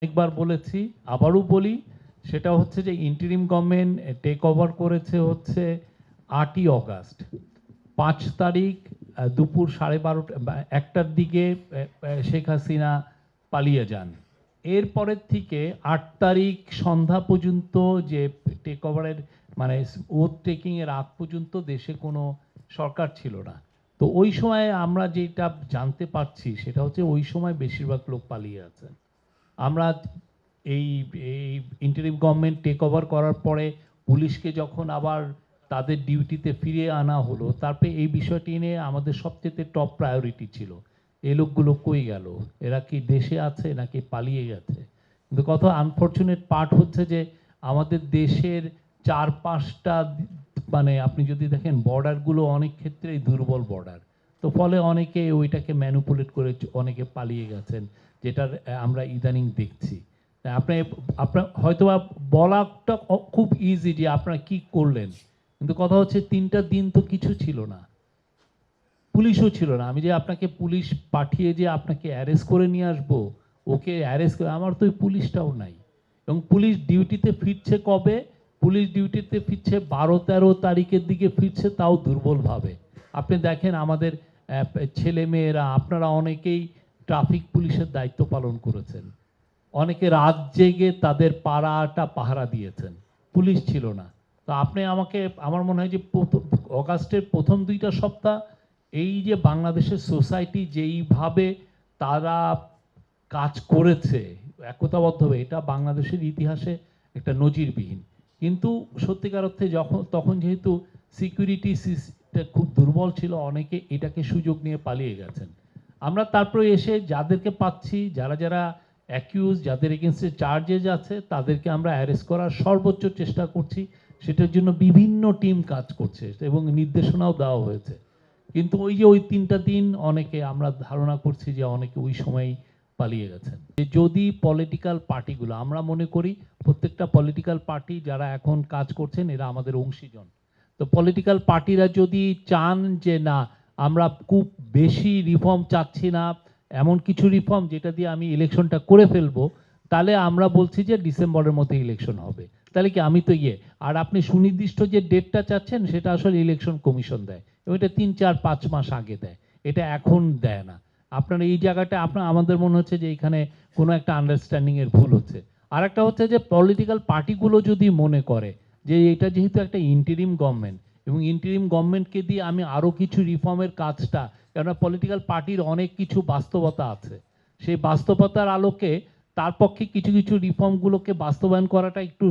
একবার বলেছি, আবারও বলি, সেটা হচ্ছে যে ইন্টারিম গভর্নমেন্ট টেক ওভার করেছে হচ্ছে 8ই অগাস্ট। 5 তারিখ দুপুর 12:30 বা 1টার দিকে শেখ হাসিনা পালিয়ে যান। এরপরের থেকে 8 তারিখ সন্ধ্যা পর্যন্ত যে টেক ওভারের মানে ওথ টেকিং এর আগ পর্যন্ত দেশে কোনো সরকার ছিল না। তো ওই সময় আমরা যেটা জানতে পারছি সেটা হচ্ছে ওই সময় বেশিরভাগ লোক পালিয়ে আছেন। আমরা এই এই ইন্টারিম গভর্নমেন্ট টেক ওভার করার পরে পুলিশকে যখন আবার তাদের ডিউটিতে ফিরিয়ে আনা হলো, তারপরে এই বিষয়টি নিয়ে আমাদের সবচেয়ে টপ প্রায়োরিটি ছিল এই লোকগুলো কই গেল, এরা কি দেশে আছে নাকি পালিয়ে গেছে। কিন্তু কত আনফর্চুনেট পার্ট হচ্ছে যে আমাদের দেশের 4-5টা মানে আপনি যদি দেখেন বর্ডারগুলো অনেক ক্ষেত্রেই দুর্বল বর্ডার। তো ফলে অনেকে ওইটাকে ম্যানুপুলেট করে অনেকে পালিয়ে গেছেন, যেটার আমরা ইদানিং দেখছি। আপনি আপনার হয়তো বলাটা খুব ইজি যে আপনারা কি করলেন, কিন্তু কথা হচ্ছে 3টা দিন তো কিছু ছিল না, পুলিশও ছিল না। আমি যে আপনাকে পুলিশ পাঠিয়ে যে আপনাকে অ্যারেস্ট করে নিয়ে আসবো, ওকে অ্যারেস্ট করে, আমার তো ওই পুলিশটাও নাই। এবং পুলিশ ডিউটিতে ফিরছে কবে? পুলিশ ডিউটিতে ফিরছে 12-13 তারিখের দিকে ফিরছে, তাও দুর্বলভাবে। আপনি দেখেন আমাদের ছেলে মেয়েরা, আপনারা অনেকেই ট্রাফিক পুলিশের দায়িত্ব পালন করেছেন, অনেকে রাত জেগে তাদের পাড়াটা পাহারা দিয়েছেন, পুলিশ ছিল না। তো আপনি আমাকে, আমার মনে হয় যে অগাস্টের প্রথম 2টা সপ্তাহ এই যে বাংলাদেশের সোসাইটি যেইভাবে তারা কাজ করেছে একতাবদ্ধভাবে, এটা বাংলাদেশের ইতিহাসে একটা নজিরবিহীন। কিন্তু সত্যিকার অর্থে তখন যেহেতু সিকিউরিটি সিস্টেম খুব দুর্বল ছিল, অনেকে এটাকে সুযোগ নিয়ে পালিয়ে গেছেন। আমরা তারপরে এসে যাদেরকে পাচ্ছি, যারা যারা অ্যাকিউজ, যাদের এগেনস্টে চার্জেস আছে, তাদেরকে আমরা অ্যারেস্ট করার সর্বোচ্চ চেষ্টা করছি। সেটার জন্য বিভিন্ন টিম কাজ করছে এবং নির্দেশনাও দেওয়া হয়েছে। কিন্তু ওই যে ওই 3টা দিন অনেকে আমরা ধারণা করছি যে অনেকে ওই সময়ই পালিয়ে গেছেন। যে যদি পলিটিক্যাল পার্টিগুলো, আমরা মনে করি প্রত্যেকটা পলিটিক্যাল পার্টি যারা এখন কাজ করছেন এরা আমাদের অংশীজন। তো পলিটিক্যাল পার্টিরা যদি চান যে না, আমরা খুব বেশি রিফর্ম চাচ্ছি না, এমন কিছু রিফর্ম যেটা দিয়ে আমি ইলেকশনটা করে ফেলবো, তাহলে আমরা বলছি যে ডিসেম্বরের মধ্যে ইলেকশন হবে। তাহলে কি আমি তো আর আপনি সুনির্দিষ্ট যে ডেটটা চাচ্ছেন সেটা আসলে ইলেকশন কমিশন দেয়, এবং এটা 3-4-5 মাস আগে দেয়, এটা এখন দেয় না। আপনার এই জায়গাটা আমাদের মনে হচ্ছে যে এখানে কোনো একটা আন্ডারস্ট্যান্ডিংয়ের ভুল হচ্ছে। আর একটা হচ্ছে যে পলিটিক্যাল পার্টিগুলো যদি মনে করে যে এটা যেহেতু একটা ইন্টারিম গভর্নমেন্ট, এবং ইন্টারিম গভর্নমেন্টকে দিয়ে আমি আরও কিছু রিফর্মের কাজটা, কেননা পলিটিক্যাল পার্টির অনেক কিছু বাস্তবতা আছে, সেই বাস্তবতার আলোকে তার পক্ষে কিছু কিছু রিফর্মগুলোকে বাস্তবায়ন করাটা একটু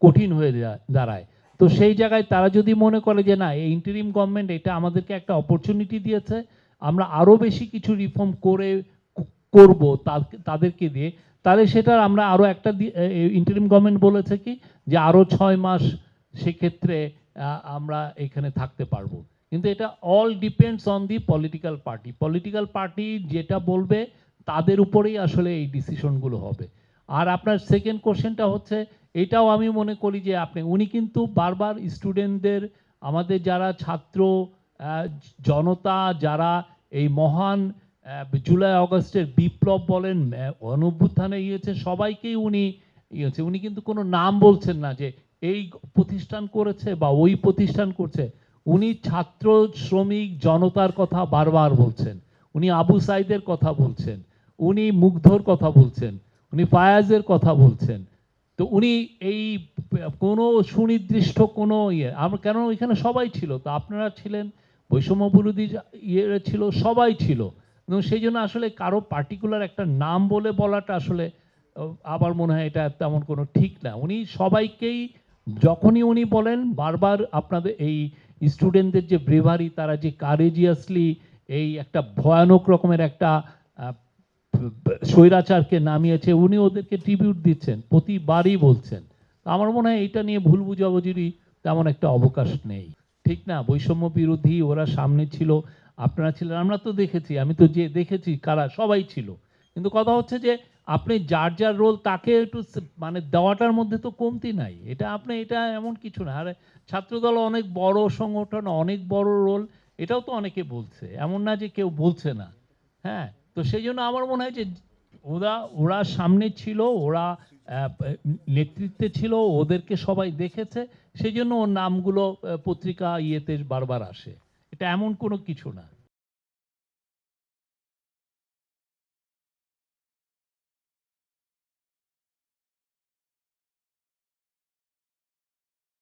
কঠিন হয়ে দাঁড়ায়। তো সেই জায়গায় তারা যদি মনে করে যে না, এই ইন্টারিম গভর্নমেন্ট এটা আমাদেরকে একটা অপরচুনিটি দিয়েছে, আমরা আরও বেশি কিছু রিফর্ম করব তাদেরকে দিয়ে, তাহলে সেটার আমরা আরও একটা ইন্টারিম গভর্নমেন্ট বলেছে কি যে আরও 6 মাস সেক্ষেত্রে আমরা এখানে থাকতে পারবো। কিন্তু এটা all depends on the political party. Political party যেটা বলবে তাদের উপরেই আসলে এই ডিসিশনগুলো হবে। আর আপনার সেকেন্ড কোশ্চেনটা হচ্ছে, এটাও আমি মনে করি যে উনি কিন্তু বারবার স্টুডেন্টদের, আমাদের যারা ছাত্র জনতা, যারা এই মহান জুলাই আগস্টের বিপ্লব বলেন, গণঅভ্যুত্থানে ইয়েছে, সবাইকেই উনি ইয়েছে। উনি কিন্তু কোনো নাম বলছেন না যে এই প্রতিষ্ঠান করেছে বা ওই প্রতিষ্ঠান করছে। উনি ছাত্র, শ্রমিক, জনতার কথা বারবার বলছেন, উনি আবু সাইদের কথা বলছেন, উনি মুগ্ধর কথা বলছেন, উনি ফায়াজের কথা বলছেন। তো উনি এই কোনো সুনির্দিষ্ট কোনো আমরা কেন, এখানে সবাই ছিল, তো আপনারা ছিলেন, বৈষম্য বিরোধী ছিল, সবাই ছিল। এবং সেই জন্য আসলে কারো পার্টিকুলার একটা নাম বলে বলাটা আসলে আমার মনে হয় এটা তেমন কোনো ঠিক না। উনি সবাইকেই, যখনই উনি বলেন বারবার আপনাদের এই স্টুডেন্টদের যে ব্রেভারি, তারা যে কারেজিয়াসলি এই একটা ভয়ানক রকমের একটা স্বৈরাচারকে নামিয়েছে, উনি ওদেরকে ট্রিবিউট দিচ্ছেন, প্রতিবারই বলছেন। আমার মনে হয় এটা নিয়ে ভুল বুঝাবুঝিরই তেমন একটা অবকাশ নেই। ঠিক না, বৈষম্য বিরোধী ওরা সামনে ছিল, আপনারা ছিলেন, আমরা তো দেখেছি, আমি তো যে দেখেছি কারা সবাই ছিল। কিন্তু কথা হচ্ছে যে আপনি যার যার রোল তাকে একটু মানে দেওয়াটার মধ্যে তো কমতি নাই। এটা এমন কিছু না। আর ছাত্রদল অনেক বড় সংগঠন, অনেক বড় রোল, এটাও তো অনেকে বলছে, এমন না যে কেউ বলছে না। হ্যাঁ, তো সেই জন্য আমার মনে হয় যে ওরা ওরা সামনে ছিল, ওরা নেতৃত্বে ছিল, ওদেরকে সবাই দেখেছে, সেই জন্য ওর নামগুলো পত্রিকা ইয়েতে বারবার আসে। এটা এমন কোনো কিছু না।